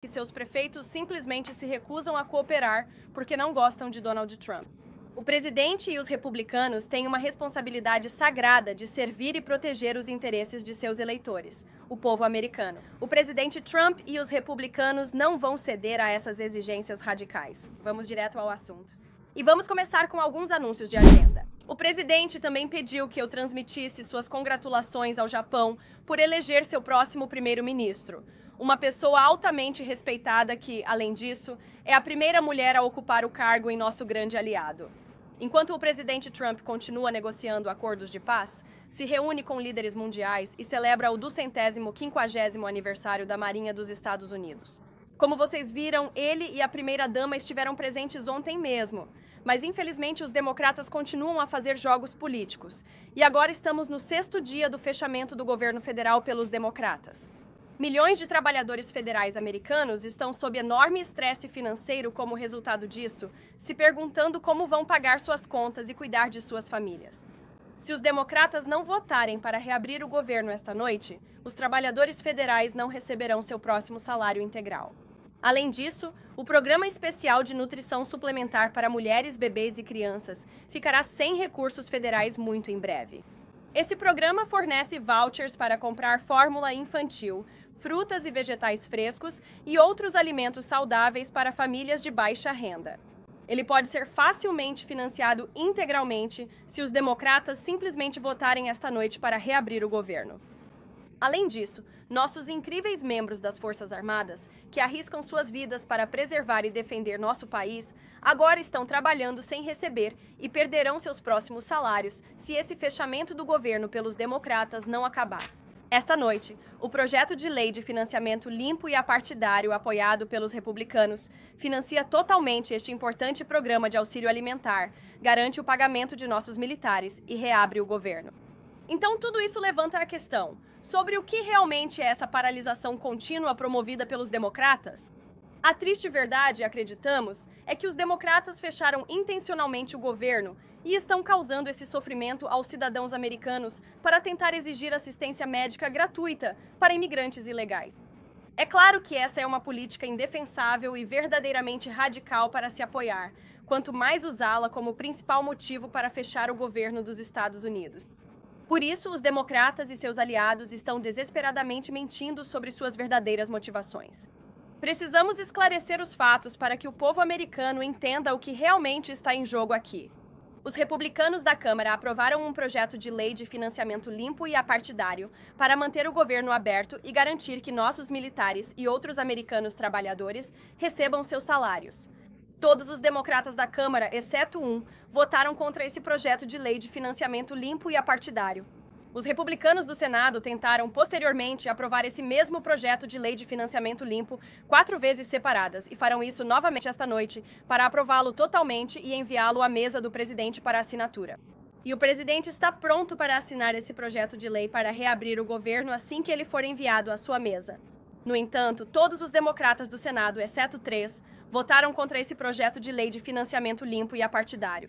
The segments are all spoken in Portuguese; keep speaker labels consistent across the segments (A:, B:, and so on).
A: que seus prefeitos simplesmente se recusam a cooperar porque não gostam de Donald Trump. O presidente e os republicanos têm uma responsabilidade sagrada de servir e proteger os interesses de seus eleitores, o povo americano. O presidente Trump e os republicanos não vão ceder a essas exigências radicais. Vamos direto ao assunto. E vamos começar com alguns anúncios de agenda. O presidente também pediu que eu transmitisse suas congratulações ao Japão por eleger seu próximo primeiro-ministro, uma pessoa altamente respeitada que, além disso, é a primeira mulher a ocupar o cargo em nosso grande aliado. Enquanto o presidente Trump continua negociando acordos de paz, se reúne com líderes mundiais e celebra o 250º aniversário da Marinha dos Estados Unidos. Como vocês viram, ele e a primeira-dama estiveram presentes ontem mesmo, mas infelizmente os democratas continuam a fazer jogos políticos. E agora estamos no 6º dia do fechamento do governo federal pelos democratas. Milhões de trabalhadores federais americanos estão sob enorme estresse financeiro como resultado disso, se perguntando como vão pagar suas contas e cuidar de suas famílias. Se os democratas não votarem para reabrir o governo esta noite, os trabalhadores federais não receberão seu próximo salário integral. Além disso, o Programa Especial de Nutrição Suplementar para Mulheres, Bebês e Crianças ficará sem recursos federais muito em breve. Esse programa fornece vouchers para comprar fórmula infantil, frutas e vegetais frescos e outros alimentos saudáveis para famílias de baixa renda. Ele pode ser facilmente financiado integralmente se os democratas simplesmente votarem esta noite para reabrir o governo. Além disso, nossos incríveis membros das Forças Armadas, que arriscam suas vidas para preservar e defender nosso país, agora estão trabalhando sem receber e perderão seus próximos salários se esse fechamento do governo pelos democratas não acabar. Esta noite, o projeto de lei de financiamento limpo e apartidário apoiado pelos republicanos financia totalmente este importante programa de auxílio alimentar, garante o pagamento de nossos militares e reabre o governo. Então, tudo isso levanta a questão sobre o que realmente é essa paralisação contínua promovida pelos democratas? A triste verdade, acreditamos, é que os democratas fecharam intencionalmente o governo e estão causando esse sofrimento aos cidadãos americanos para tentar exigir assistência médica gratuita para imigrantes ilegais. É claro que essa é uma política indefensável e verdadeiramente radical para se apoiar, quanto mais usá-la como principal motivo para fechar o governo dos Estados Unidos. Por isso, os democratas e seus aliados estão desesperadamente mentindo sobre suas verdadeiras motivações. Precisamos esclarecer os fatos para que o povo americano entenda o que realmente está em jogo aqui. Os republicanos da Câmara aprovaram um projeto de lei de financiamento limpo e apartidário para manter o governo aberto e garantir que nossos militares e outros americanos trabalhadores recebam seus salários. Todos os democratas da Câmara, exceto um, votaram contra esse projeto de lei de financiamento limpo e apartidário. Os republicanos do Senado tentaram, posteriormente, aprovar esse mesmo projeto de lei de financiamento limpo 4 vezes separadas e farão isso novamente esta noite para aprová-lo totalmente e enviá-lo à mesa do presidente para assinatura. E o presidente está pronto para assinar esse projeto de lei para reabrir o governo assim que ele for enviado à sua mesa. No entanto, todos os democratas do Senado, exceto 3, votaram contra esse projeto de lei de financiamento limpo e apartidário.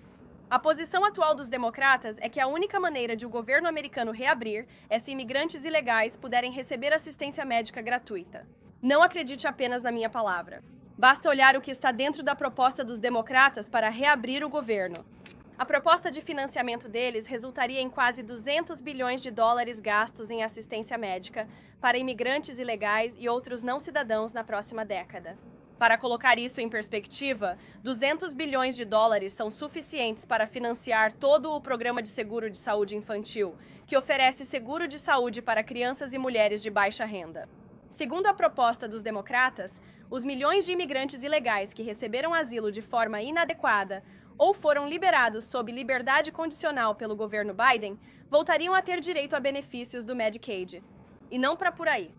A: A posição atual dos democratas é que a única maneira de o governo americano reabrir é se imigrantes ilegais puderem receber assistência médica gratuita. Não acredite apenas na minha palavra. Basta olhar o que está dentro da proposta dos democratas para reabrir o governo. A proposta de financiamento deles resultaria em quase 200 bilhões de dólares gastos em assistência médica para imigrantes ilegais e outros não cidadãos na próxima década. Para colocar isso em perspectiva, 200 bilhões de dólares são suficientes para financiar todo o programa de seguro de saúde infantil, que oferece seguro de saúde para crianças e mulheres de baixa renda. Segundo a proposta dos democratas, os milhões de imigrantes ilegais que receberam asilo de forma inadequada ou foram liberados sob liberdade condicional pelo governo Biden voltariam a ter direito a benefícios do Medicaid. E não para por aí.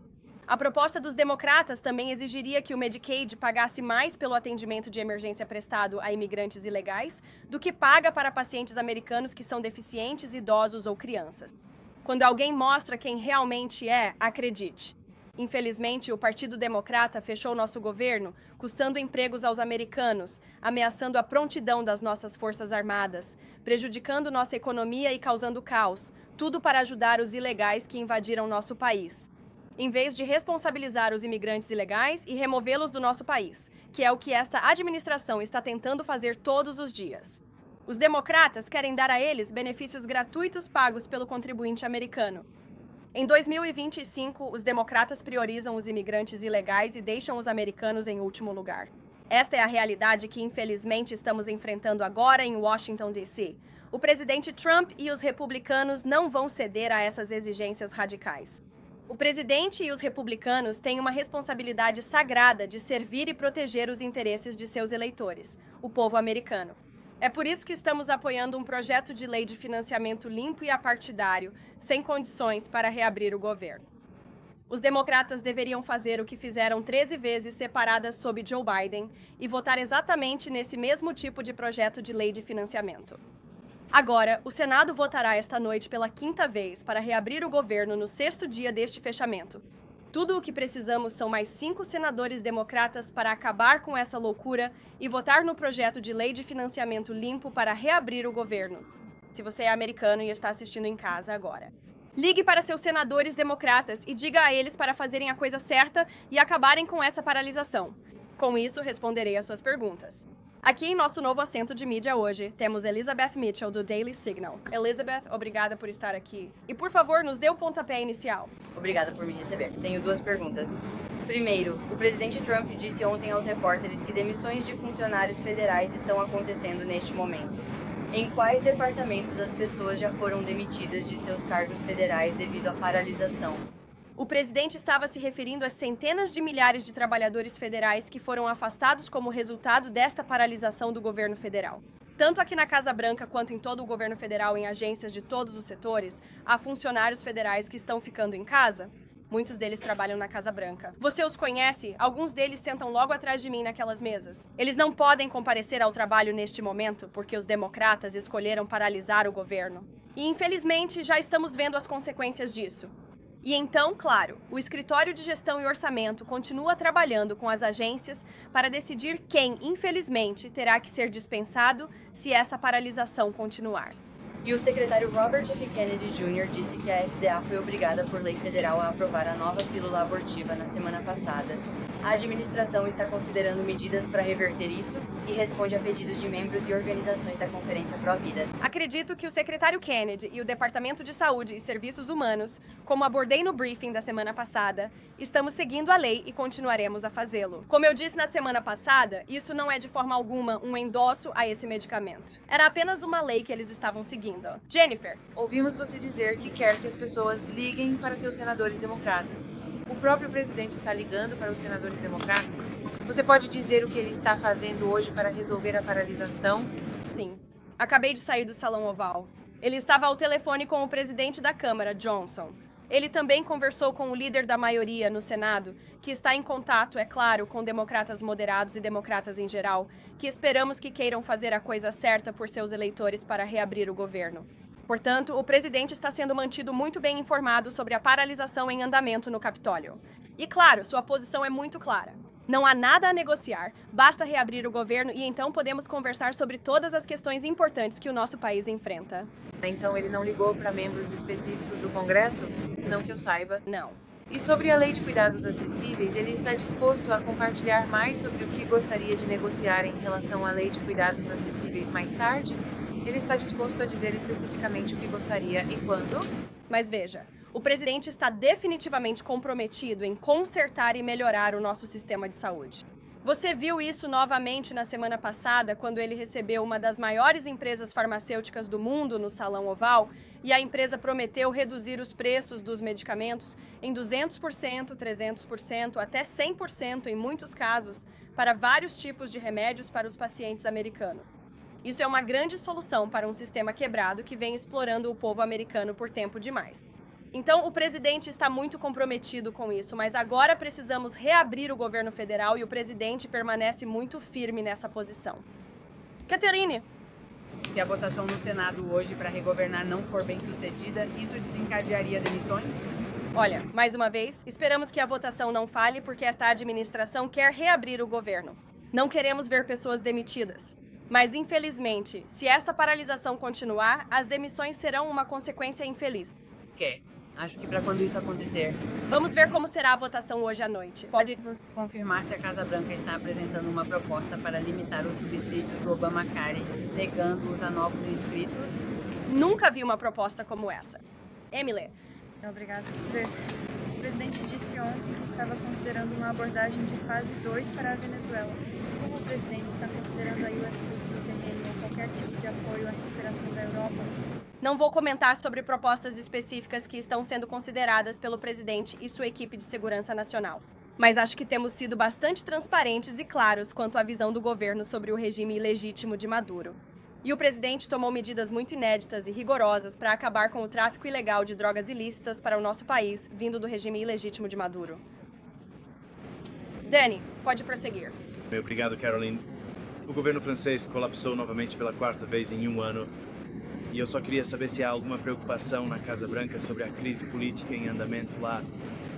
A: A proposta dos democratas também exigiria que o Medicaid pagasse mais pelo atendimento de emergência prestado a imigrantes ilegais do que paga para pacientes americanos que são deficientes, idosos ou crianças. Quando alguém mostra quem realmente é, acredite. Infelizmente, o Partido Democrata fechou nosso governo, custando empregos aos americanos, ameaçando a prontidão das nossas forças armadas, prejudicando nossa economia e causando caos, tudo para ajudar os ilegais que invadiram nosso país. em vez de responsabilizar os imigrantes ilegais e removê-los do nosso país, que é o que esta administração está tentando fazer todos os dias. Os democratas querem dar a eles benefícios gratuitos pagos pelo contribuinte americano. Em 2025, os democratas priorizam os imigrantes ilegais e deixam os americanos em último lugar. Esta é a realidade que, infelizmente, estamos enfrentando agora em Washington, D.C. O presidente Trump e os republicanos não vão ceder a essas exigências radicais. O presidente e os republicanos têm uma responsabilidade sagrada de servir e proteger os interesses de seus eleitores, o povo americano. É por isso que estamos apoiando um projeto de lei de financiamento limpo e apartidário, sem condições para reabrir o governo. Os democratas deveriam fazer o que fizeram 13 vezes separadas sob Joe Biden e votar exatamente nesse mesmo tipo de projeto de lei de financiamento. Agora, o Senado votará esta noite pela 5ª vez para reabrir o governo no 6º dia deste fechamento. Tudo o que precisamos são mais 5 senadores democratas para acabar com essa loucura e votar no projeto de lei de financiamento limpo para reabrir o governo. Se você é americano e está assistindo em casa agora, ligue para seus senadores democratas e diga a eles para fazerem a coisa certa e acabarem com essa paralisação. Com isso, responderei às suas perguntas. Aqui em nosso novo assento de mídia hoje, temos Elizabeth Mitchell, do Daily Signal. Elizabeth, obrigada por estar aqui. E, por favor, nos dê o pontapé inicial.
B: Obrigada por me receber. Tenho 2 perguntas. Primeiro, o presidente Trump disse ontem aos repórteres que demissões de funcionários federais estão acontecendo neste momento. Em quais departamentos as pessoas já foram demitidas de seus cargos federais devido à paralisação?
A: O presidente estava se referindo às centenas de milhares de trabalhadores federais que foram afastados como resultado desta paralisação do governo federal. Tanto aqui na Casa Branca quanto em todo o governo federal, em agências de todos os setores, há funcionários federais que estão ficando em casa. Muitos deles trabalham na Casa Branca. Você os conhece? Alguns deles sentam logo atrás de mim naquelas mesas. Eles não podem comparecer ao trabalho neste momento porque os democratas escolheram paralisar o governo. E, infelizmente, já estamos vendo as consequências disso. E então, claro, o Escritório de Gestão e Orçamento continua trabalhando com as agências para decidir quem, infelizmente, terá que ser dispensado se essa paralisação continuar.
B: E o secretário Robert F. Kennedy Jr. disse que a FDA foi obrigada por lei federal a aprovar a nova pílula abortiva na semana passada. A administração está considerando medidas para reverter isso e responde a pedidos de membros e organizações da Conferência Pró-Vida.
A: Acredito que o secretário Kennedy e o Departamento de Saúde e Serviços Humanos, como abordei no briefing da semana passada, estamos seguindo a lei e continuaremos a fazê-lo. Como eu disse na semana passada, isso não é de forma alguma um endosso a esse medicamento. Era apenas uma lei que eles estavam seguindo. Jennifer.
C: Ouvimos você dizer que quer que as pessoas liguem para seus senadores democratas. O próprio presidente está ligando para os senadores democratas? Você pode dizer o que ele está fazendo hoje para resolver a paralisação?
A: Sim. Acabei de sair do Salão Oval. Ele estava ao telefone com o presidente da Câmara, Johnson. Ele também conversou com o líder da maioria no Senado, que está em contato, é claro, com democratas moderados e democratas em geral, que esperamos que queiram fazer a coisa certa por seus eleitores para reabrir o governo. Portanto, o presidente está sendo mantido muito bem informado sobre a paralisação em andamento no Capitólio. E, claro, sua posição é muito clara. Não há nada a negociar, basta reabrir o governo e então podemos conversar sobre todas as questões importantes que o nosso país enfrenta.
C: Então ele não ligou para membros específicos do Congresso? Não que eu saiba.
A: Não.
C: E sobre a Lei de Cuidados Acessíveis, ele está disposto a compartilhar mais sobre o que gostaria de negociar em relação à Lei de Cuidados Acessíveis mais tarde? Ele está disposto a dizer especificamente o que gostaria e quando?
A: Mas veja, o presidente está definitivamente comprometido em consertar e melhorar o nosso sistema de saúde. Você viu isso novamente na semana passada, quando ele recebeu uma das maiores empresas farmacêuticas do mundo no Salão Oval e a empresa prometeu reduzir os preços dos medicamentos em 200%, 300%, até 100% em muitos casos, para vários tipos de remédios para os pacientes americanos. Isso é uma grande solução para um sistema quebrado que vem explorando o povo americano por tempo demais. Então, o presidente está muito comprometido com isso, mas agora precisamos reabrir o governo federal e o presidente permanece muito firme nessa posição. Catherine.
D: Se a votação no Senado hoje para regovernar não for bem sucedida, isso desencadearia demissões?
A: Olha, mais uma vez, esperamos que a votação não falhe porque esta administração quer reabrir o governo. Não queremos ver pessoas demitidas. Mas, infelizmente, se esta paralisação continuar, as demissões serão uma consequência infeliz.
D: Quer. Acho que para quando isso acontecer,
A: Vamos ver como será a votação hoje à noite. Pode
D: confirmar se a Casa Branca está apresentando uma proposta para limitar os subsídios do Obamacare, negando-os a novos inscritos.
A: Nunca vi uma proposta como essa. Emily,
E: Obrigada. O presidente disse ontem que estava considerando uma abordagem de fase 2 para a Venezuela. Como o presidente está considerando a US Troops no terreno ou qualquer tipo de apoio à recuperação da Europa?
A: não vou comentar sobre propostas específicas que estão sendo consideradas pelo presidente e sua equipe de segurança nacional. Mas acho que temos sido bastante transparentes e claros quanto à visão do governo sobre o regime ilegítimo de Maduro. E o presidente tomou medidas muito inéditas e rigorosas para acabar com o tráfico ilegal de drogas ilícitas para o nosso país, vindo do regime ilegítimo de Maduro. Danny, pode prosseguir.
F: Obrigado, Caroline. O governo francês colapsou novamente pela 4ª vez em um ano. E eu só queria saber se há alguma preocupação na Casa Branca sobre a crise política em andamento lá.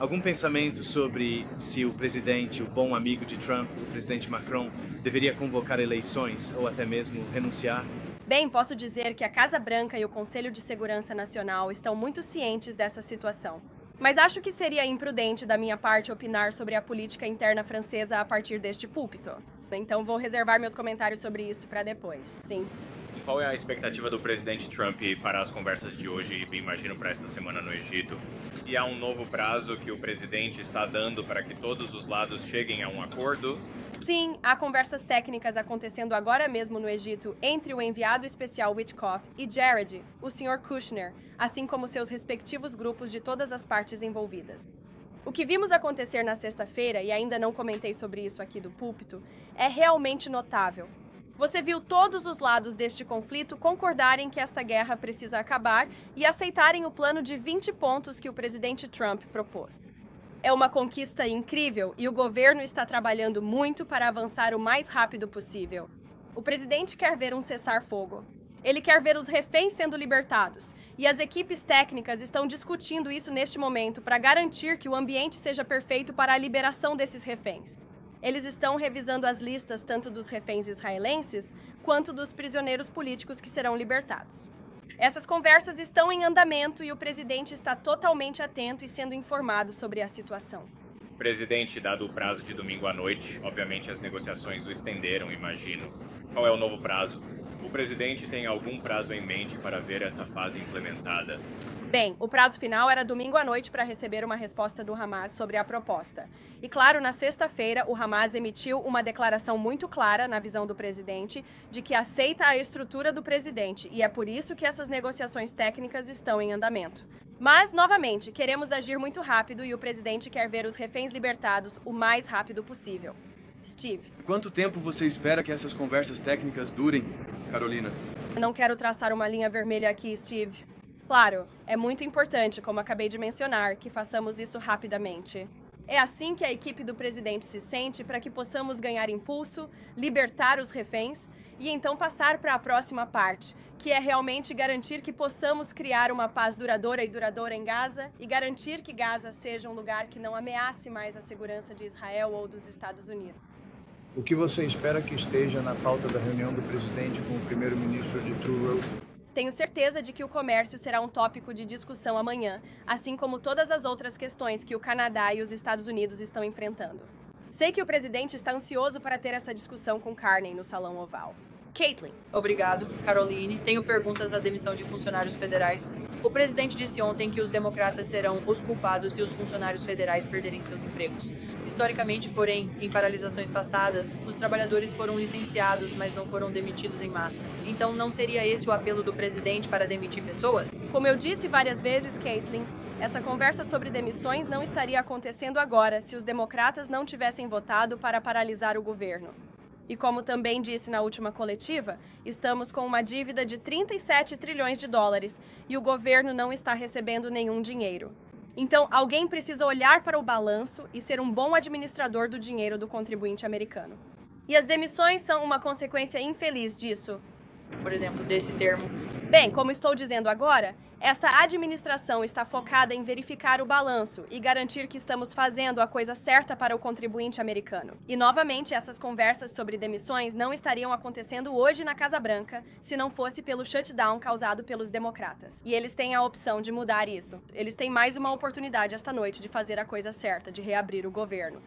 F: Algum pensamento sobre se o presidente, o bom amigo de Trump, o presidente Macron, deveria convocar eleições ou até mesmo renunciar?
A: Bem, posso dizer que a Casa Branca e o Conselho de Segurança Nacional estão muito cientes dessa situação. Mas acho que seria imprudente da minha parte opinar sobre a política interna francesa a partir deste púlpito. Então vou reservar meus comentários sobre isso para depois. Sim.
G: Qual é a expectativa do presidente Trump para as conversas de hoje e, imagino, para esta semana no Egito? E há um novo prazo que o presidente está dando para que todos os lados cheguem a um acordo?
A: Sim, há conversas técnicas acontecendo agora mesmo no Egito entre o enviado especial Witkoff e Jared, o Sr. Kushner, assim como seus respectivos grupos de todas as partes envolvidas. O que vimos acontecer na sexta-feira, e ainda não comentei sobre isso aqui do púlpito, é realmente notável. Você viu todos os lados deste conflito concordarem que esta guerra precisa acabar e aceitarem o plano de 20 pontos que o presidente Trump propôs. É uma conquista incrível e o governo está trabalhando muito para avançar o mais rápido possível. O presidente quer ver um cessar-fogo. Ele quer ver os reféns sendo libertados e as equipes técnicas estão discutindo isso neste momento para garantir que o ambiente seja perfeito para a liberação desses reféns. Eles estão revisando as listas tanto dos reféns israelenses quanto dos prisioneiros políticos que serão libertados. Essas conversas estão em andamento e o presidente está totalmente atento e sendo informado sobre a situação.
G: Presidente, dado o prazo de domingo à noite, obviamente as negociações o estenderam, imagino. Qual é o novo prazo? O presidente tem algum prazo em mente para ver essa fase implementada?
A: Bem, o prazo final era domingo à noite para receber uma resposta do Hamas sobre a proposta. E claro, na sexta-feira, o Hamas emitiu uma declaração muito clara, na visão do presidente, de que aceita a estrutura do presidente, e é por isso que essas negociações técnicas estão em andamento. Mas, novamente, queremos agir muito rápido e o presidente quer ver os reféns libertados o mais rápido possível. Steve.
H: Quanto tempo você espera que essas conversas técnicas durem, Carolina?
A: Não quero traçar uma linha vermelha aqui, Steve. Claro, é muito importante, como acabei de mencionar, que façamos isso rapidamente. É assim que a equipe do presidente se sente para que possamos ganhar impulso, libertar os reféns e então passar para a próxima parte, que é realmente garantir que possamos criar uma paz duradoura em Gaza e garantir que Gaza seja um lugar que não ameace mais a segurança de Israel ou dos Estados Unidos.
I: O que você espera que esteja na pauta da reunião do presidente com o primeiro-ministro de Trudeau?
A: Tenho certeza de que o comércio será um tópico de discussão amanhã, assim como todas as outras questões que o Canadá e os Estados Unidos estão enfrentando. Sei que o presidente está ansioso para ter essa discussão com Carney no Salão Oval. Caitlin.
B: Obrigado, Caroline. Tenho perguntas à demissão de funcionários federais. O presidente disse ontem que os democratas serão os culpados se os funcionários federais perderem seus empregos. Historicamente, porém, em paralisações passadas, os trabalhadores foram licenciados, mas não foram demitidos em massa. Então, não seria esse o apelo do presidente para demitir pessoas?
A: Como eu disse várias vezes, Caitlin, essa conversa sobre demissões não estaria acontecendo agora se os democratas não tivessem votado para paralisar o governo. E como também disse na última coletiva, estamos com uma dívida de 37 trilhões de dólares e o governo não está recebendo nenhum dinheiro. Então, alguém precisa olhar para o balanço e ser um bom administrador do dinheiro do contribuinte americano. E as demissões são uma consequência infeliz disso.
B: Por exemplo, desse termo.
A: Bem, como estou dizendo agora, esta administração está focada em verificar o balanço e garantir que estamos fazendo a coisa certa para o contribuinte americano. E, novamente, essas conversas sobre demissões não estariam acontecendo hoje na Casa Branca se não fosse pelo shutdown causado pelos democratas. E eles têm a opção de mudar isso. Eles têm mais uma oportunidade esta noite de fazer a coisa certa, de reabrir o governo.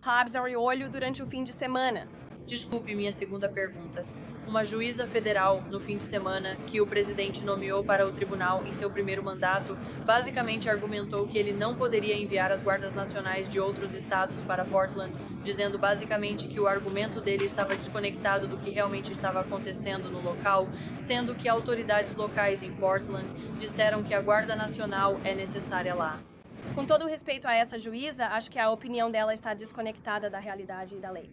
A: Hobbs abre o olho durante o fim de semana.
J: Desculpe minha segunda pergunta. Uma juíza federal, no fim de semana, que o presidente nomeou para o tribunal em seu primeiro mandato, basicamente argumentou que ele não poderia enviar as guardas nacionais de outros estados para Portland, dizendo basicamente que o argumento dele estava desconectado do que realmente estava acontecendo no local, sendo que autoridades locais em Portland disseram que a Guarda Nacional é necessária lá.
A: Com todo o respeito a essa juíza, acho que a opinião dela está desconectada da realidade e da lei.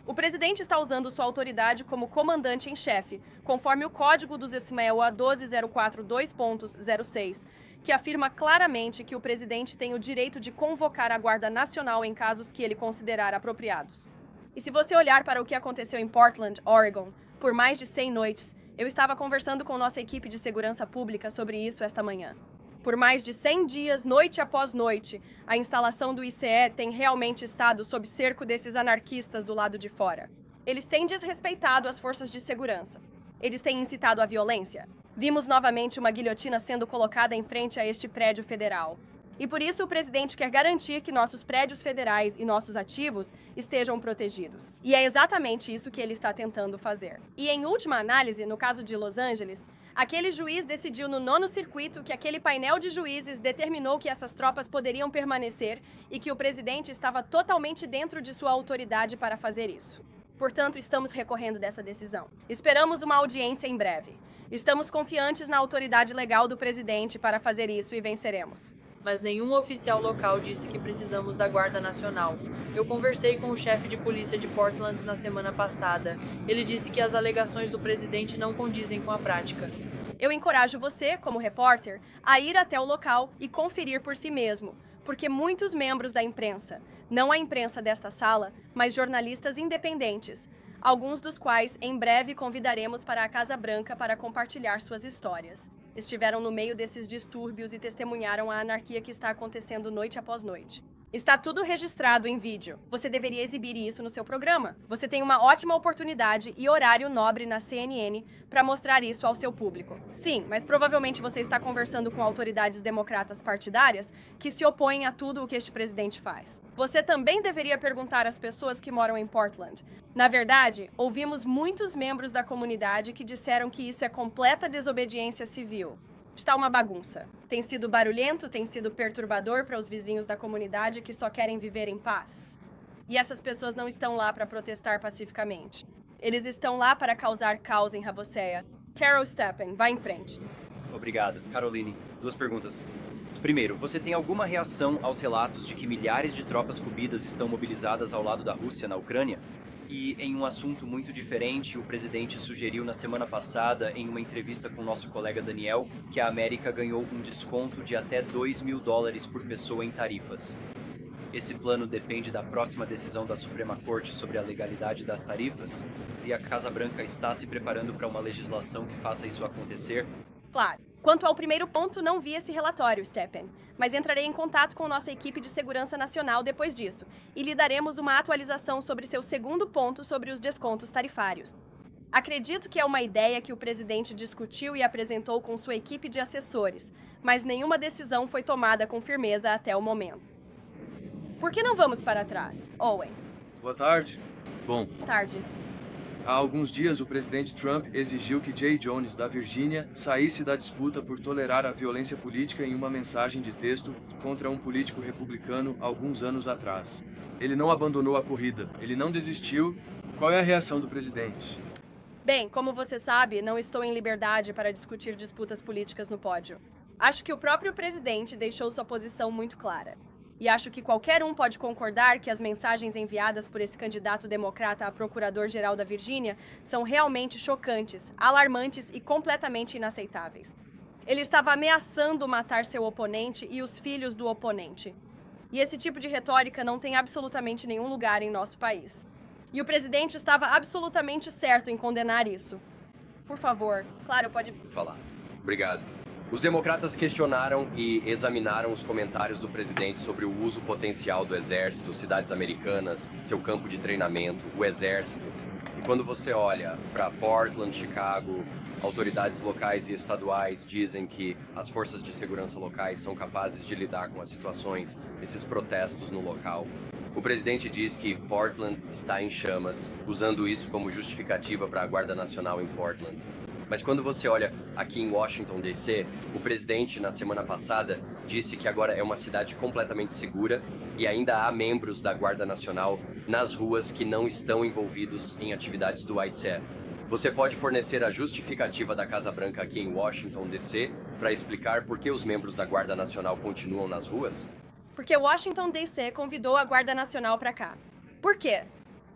A: O presidente está usando sua autoridade como comandante em chefe, conforme o código dos SMEWA 1204.2.06, que afirma claramente que o presidente tem o direito de convocar a Guarda Nacional em casos que ele considerar apropriados. E se você olhar para o que aconteceu em Portland, Oregon, por mais de 100 noites, eu estava conversando com nossa equipe de segurança pública sobre isso esta manhã. Por mais de 100 dias, noite após noite, a instalação do ICE tem realmente estado sob cerco desses anarquistas do lado de fora. Eles têm desrespeitado as forças de segurança. Eles têm incitado a violência. Vimos novamente uma guilhotina sendo colocada em frente a este prédio federal. E por isso o presidente quer garantir que nossos prédios federais e nossos ativos estejam protegidos. E é exatamente isso que ele está tentando fazer. E em última análise, no caso de Los Angeles, aquele juiz decidiu no 9º circuito que aquele painel de juízes determinou que essas tropas poderiam permanecer e que o presidente estava totalmente dentro de sua autoridade para fazer isso. Portanto, estamos recorrendo dessa decisão. Esperamos uma audiência em breve. Estamos confiantes na autoridade legal do presidente para fazer isso e venceremos.
J: Mas nenhum oficial local disse que precisamos da Guarda Nacional. Eu conversei com o chefe de polícia de Portland na semana passada. Ele disse que as alegações do presidente não condizem com a prática.
A: Eu encorajo você, como repórter, a ir até o local e conferir por si mesmo, porque muitos membros da imprensa, não a imprensa desta sala, mas jornalistas independentes, alguns dos quais em breve convidaremos para a Casa Branca para compartilhar suas histórias, estiveram no meio desses distúrbios e testemunharam a anarquia que está acontecendo noite após noite. Está tudo registrado em vídeo. Você deveria exibir isso no seu programa. Você tem uma ótima oportunidade e horário nobre na CNN para mostrar isso ao seu público. Sim, mas provavelmente você está conversando com autoridades democratas partidárias que se opõem a tudo o que este presidente faz. Você também deveria perguntar às pessoas que moram em Portland. Na verdade, ouvimos muitos membros da comunidade que disseram que isso é completa desobediência civil. Está uma bagunça. Tem sido barulhento, tem sido perturbador para os vizinhos da comunidade que só querem viver em paz. E essas pessoas não estão lá para protestar pacificamente. Eles estão lá para causar caos em Ravosseia. Carol Steppen, vá em frente.
K: Obrigado. Caroline, 2 perguntas. Primeiro, você tem alguma reação aos relatos de que milhares de tropas cubanas estão mobilizadas ao lado da Rússia na Ucrânia? E em um assunto muito diferente, o presidente sugeriu na semana passada, em uma entrevista com nosso colega Daniel, que a América ganhou um desconto de até $2.000 por pessoa em tarifas. Esse plano depende da próxima decisão da Suprema Corte sobre a legalidade das tarifas? E a Casa Branca está se preparando para uma legislação que faça isso acontecer?
A: Claro. Quanto ao primeiro ponto, não vi esse relatório, Steppen, mas entrarei em contato com nossa equipe de segurança nacional depois disso e lhe daremos uma atualização sobre seu segundo ponto sobre os descontos tarifários. Acredito que é uma ideia que o presidente discutiu e apresentou com sua equipe de assessores, mas nenhuma decisão foi tomada com firmeza até o momento. Por que não vamos para trás, Owen?
H: Boa tarde. Bom,
A: Tarde.
H: há alguns dias o presidente Trump exigiu que Jay Jones, da Virgínia, saísse da disputa por tolerar a violência política em uma mensagem de texto contra um político republicano alguns anos atrás. Ele não abandonou a corrida, ele não desistiu. Qual é a reação do presidente?
A: Bem, como você sabe, não estou em liberdade para discutir disputas políticas no pódio. Acho que o próprio presidente deixou sua posição muito clara. E acho que qualquer um pode concordar que as mensagens enviadas por esse candidato democrata a procurador-geral da Virgínia são realmente chocantes, alarmantes e completamente inaceitáveis. Ele estava ameaçando matar seu oponente e os filhos do oponente. E esse tipo de retórica não tem absolutamente nenhum lugar em nosso país. E o presidente estava absolutamente certo em condenar isso. Por favor, claro, pode
K: falar.
L: Obrigado. Os democratas questionaram e examinaram os comentários do presidente sobre o uso potencial do exército, cidades americanas, seu campo de treinamento, o exército. E quando você olha para Portland, Chicago, autoridades locais e estaduais dizem que as forças de segurança locais são capazes de lidar com as situações, esses protestos no local. O presidente diz que Portland está em chamas, usando isso como justificativa para a Guarda Nacional em Portland. Mas quando você olha aqui em Washington, D.C., o presidente, na semana passada, disse que agora é uma cidade completamente segura e ainda há membros da Guarda Nacional nas ruas que não estão envolvidos em atividades do ICE. Você pode fornecer a justificativa da Casa Branca aqui em Washington, D.C., para explicar por que os membros da Guarda Nacional continuam nas ruas?
A: Porque Washington, D.C. convidou a Guarda Nacional para cá. Por quê?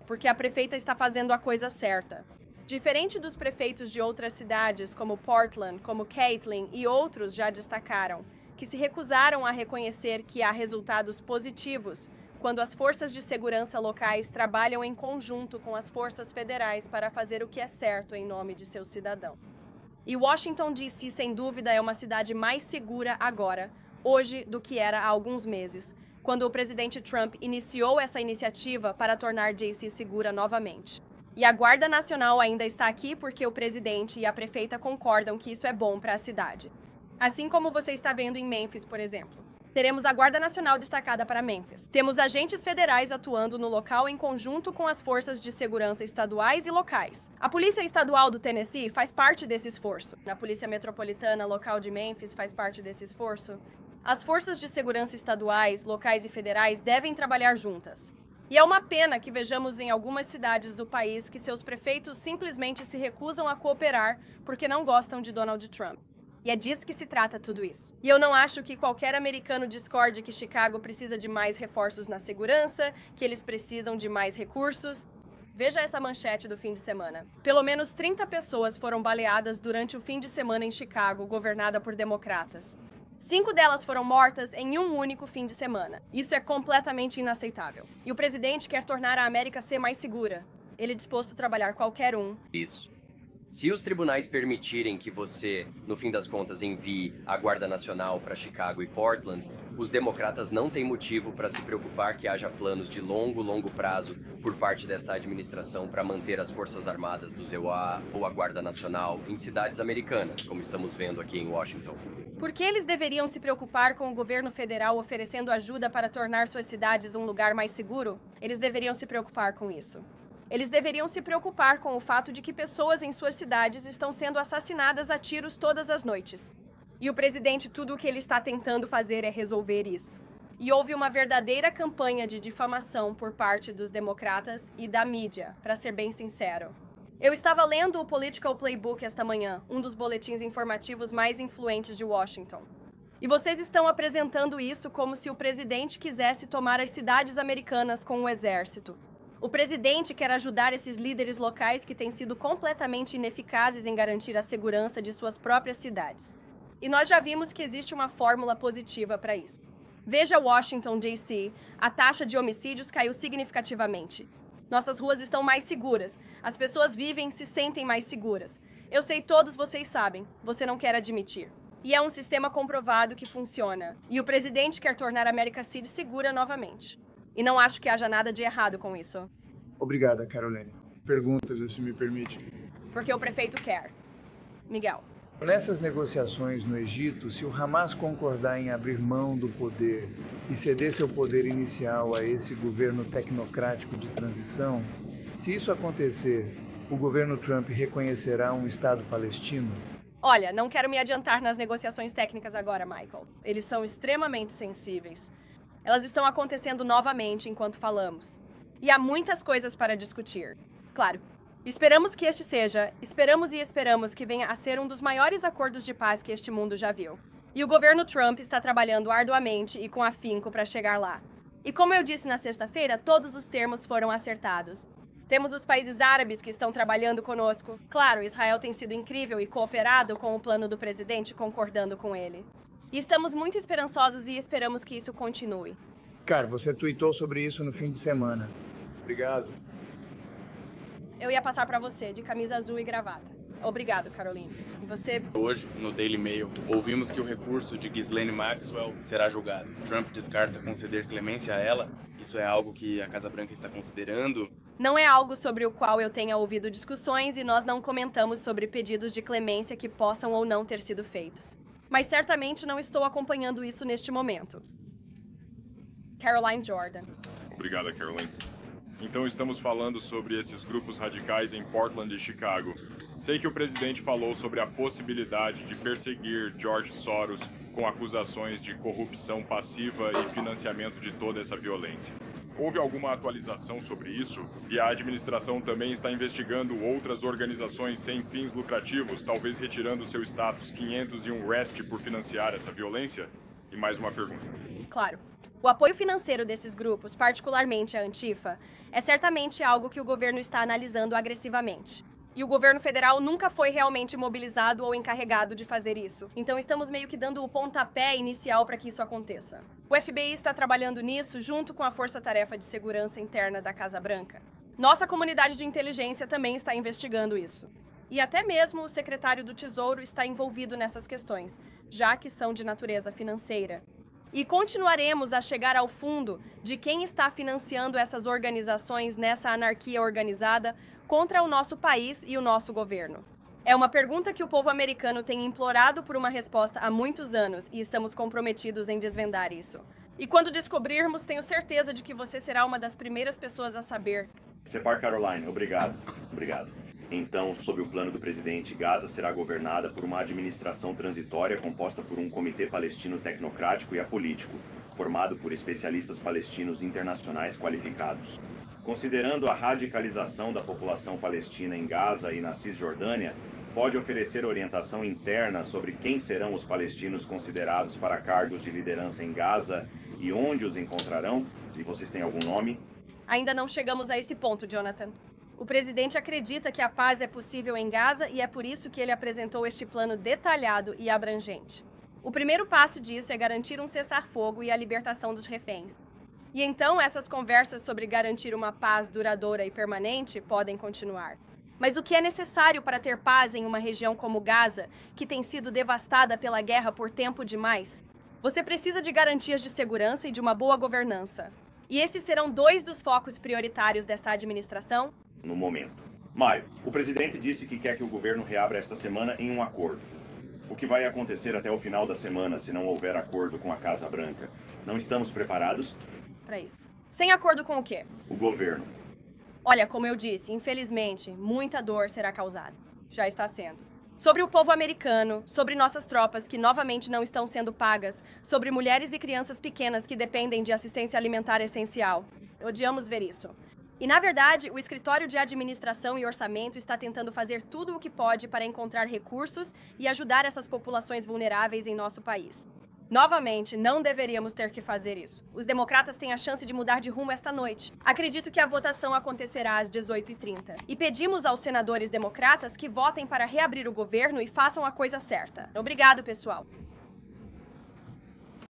A: Porque a prefeita está fazendo a coisa certa. Diferente dos prefeitos de outras cidades, como Portland, como Caitlin e outros já destacaram, que se recusaram a reconhecer que há resultados positivos quando as forças de segurança locais trabalham em conjunto com as forças federais para fazer o que é certo em nome de seus cidadãos. E Washington, D.C., sem dúvida, é uma cidade mais segura agora, hoje, do que era há alguns meses, quando o presidente Trump iniciou essa iniciativa para tornar D.C. segura novamente. E a Guarda Nacional ainda está aqui porque o presidente e a prefeita concordam que isso é bom para a cidade. Assim como você está vendo em Memphis, por exemplo. Teremos a Guarda Nacional destacada para Memphis. Temos agentes federais atuando no local em conjunto com as forças de segurança estaduais e locais. A Polícia Estadual do Tennessee faz parte desse esforço. A Polícia Metropolitana Local de Memphis faz parte desse esforço. As forças de segurança estaduais, locais e federais devem trabalhar juntas. E é uma pena que vejamos em algumas cidades do país que seus prefeitos simplesmente se recusam a cooperar porque não gostam de Donald Trump. E é disso que se trata tudo isso. E eu não acho que qualquer americano discorde que Chicago precisa de mais reforços na segurança, que eles precisam de mais recursos. Veja essa manchete do fim de semana. Pelo menos 30 pessoas foram baleadas durante o fim de semana em Chicago, governada por democratas. 5 delas foram mortas em um único fim de semana. Isso é completamente inaceitável. E o presidente quer tornar a América ser mais segura. Ele é disposto a trabalhar qualquer um.
L: Isso. Se os tribunais permitirem que você, no fim das contas, envie a Guarda Nacional para Chicago e Portland, os democratas não têm motivo para se preocupar que haja planos de longo prazo por parte desta administração para manter as Forças Armadas do ZEUA ou a Guarda Nacional em cidades americanas, como estamos vendo aqui em Washington.
A: Por que eles deveriam se preocupar com o governo federal oferecendo ajuda para tornar suas cidades um lugar mais seguro? Eles deveriam se preocupar com isso. Eles deveriam se preocupar com o fato de que pessoas em suas cidades estão sendo assassinadas a tiros todas as noites. E o presidente, tudo o que ele está tentando fazer é resolver isso. E houve uma verdadeira campanha de difamação por parte dos democratas e da mídia, para ser bem sincero. Eu estava lendo o Political Playbook esta manhã, um dos boletins informativos mais influentes de Washington. E vocês estão apresentando isso como se o presidente quisesse tomar as cidades americanas com o exército. O presidente quer ajudar esses líderes locais que têm sido completamente ineficazes em garantir a segurança de suas próprias cidades. E nós já vimos que existe uma fórmula positiva para isso. Veja Washington, D.C., a taxa de homicídios caiu significativamente. Nossas ruas estão mais seguras. As pessoas vivem e se sentem mais seguras. Eu sei, todos vocês sabem. Você não quer admitir. E é um sistema comprovado que funciona. E o presidente quer tornar a America City segura novamente. E não acho que haja nada de errado com isso.
I: Obrigada, Caroline. Perguntas, se me permite.
A: Porque o prefeito quer. Miguel.
I: Nessas negociações no Egito, se o Hamas concordar em abrir mão do poder e ceder seu poder inicial a esse governo tecnocrático de transição, se isso acontecer, o governo Trump reconhecerá um Estado palestino?
A: Olha, não quero me adiantar nas negociações técnicas agora, Michael. Eles são extremamente sensíveis. Elas estão acontecendo novamente enquanto falamos. E há muitas coisas para discutir. Claro, esperamos que esperamos que venha a ser um dos maiores acordos de paz que este mundo já viu. E o governo Trump está trabalhando arduamente e com afinco para chegar lá. E como eu disse na sexta-feira, todos os termos foram acertados. Temos os países árabes que estão trabalhando conosco. Claro, Israel tem sido incrível e cooperado com o plano do presidente, concordando com ele. E estamos muito esperançosos e esperamos que isso continue.
I: Cara, você tuitou sobre isso no fim de semana. Obrigado.
A: Eu ia passar para você, de camisa azul e gravata. Obrigado, Caroline. Você...
M: Hoje, no Daily Mail, ouvimos que o recurso de Ghislaine Maxwell será julgado. Trump descarta conceder clemência a ela. Isso é algo que a Casa Branca está considerando?
A: Não é algo sobre o qual eu tenha ouvido discussões e nós não comentamos sobre pedidos de clemência que possam ou não ter sido feitos. Mas certamente não estou acompanhando isso neste momento. Caroline Jordan.
N: Obrigada, Caroline. Então estamos falando sobre esses grupos radicais em Portland e Chicago. Sei que o presidente falou sobre a possibilidade de perseguir George Soros com acusações de corrupção passiva e financiamento de toda essa violência. Houve alguma atualização sobre isso? E a administração também está investigando outras organizações sem fins lucrativos, talvez retirando seu status 501 REST por financiar essa violência? E mais uma pergunta.
A: Claro. O apoio financeiro desses grupos, particularmente a Antifa, é certamente algo que o governo está analisando agressivamente. E o governo federal nunca foi realmente mobilizado ou encarregado de fazer isso. Então estamos meio que dando o pontapé inicial para que isso aconteça. O FBI está trabalhando nisso junto com a Força-Tarefa de Segurança Interna da Casa Branca. Nossa comunidade de inteligência também está investigando isso. E até mesmo o secretário do Tesouro está envolvido nessas questões, já que são de natureza financeira. E continuaremos a chegar ao fundo de quem está financiando essas organizações nessa anarquia organizada contra o nosso país e o nosso governo. É uma pergunta que o povo americano tem implorado por uma resposta há muitos anos e estamos comprometidos em desvendar isso. E quando descobrirmos, tenho certeza de que você será uma das primeiras pessoas a saber.
O: Separ Caroline, obrigado. Então, sob o plano do presidente, Gaza será governada por uma administração transitória composta por um comitê palestino tecnocrático e apolítico, formado por especialistas palestinos internacionais qualificados. Considerando a radicalização da população palestina em Gaza e na Cisjordânia, pode oferecer orientação interna sobre quem serão os palestinos considerados para cargos de liderança em Gaza e onde os encontrarão? E vocês têm algum nome?
A: Ainda não chegamos a esse ponto, Jonathan. O presidente acredita que a paz é possível em Gaza e é por isso que ele apresentou este plano detalhado e abrangente. O primeiro passo disso é garantir um cessar-fogo e a libertação dos reféns. E então essas conversas sobre garantir uma paz duradoura e permanente podem continuar. Mas o que é necessário para ter paz em uma região como Gaza, que tem sido devastada pela guerra por tempo demais? Você precisa de garantias de segurança e de uma boa governança. E esses serão 2 dos focos prioritários desta administração?
O: No momento. Maio, o presidente disse que quer que o governo reabra esta semana em um acordo. O que vai acontecer até o final da semana se não houver acordo com a Casa Branca? Não estamos preparados?
A: Para isso. Sem acordo com o quê?
O: O governo.
A: Olha, como eu disse, infelizmente, muita dor será causada. Já está sendo. Sobre o povo americano, sobre nossas tropas que novamente não estão sendo pagas, sobre mulheres e crianças pequenas que dependem de assistência alimentar essencial. Odiamos ver isso. E, na verdade, o Escritório de Administração e Orçamento está tentando fazer tudo o que pode para encontrar recursos e ajudar essas populações vulneráveis em nosso país. Novamente, não deveríamos ter que fazer isso. Os democratas têm a chance de mudar de rumo esta noite. Acredito que a votação acontecerá às 18h30. E pedimos aos senadores democratas que votem para reabrir o governo e façam a coisa certa. Obrigado, pessoal.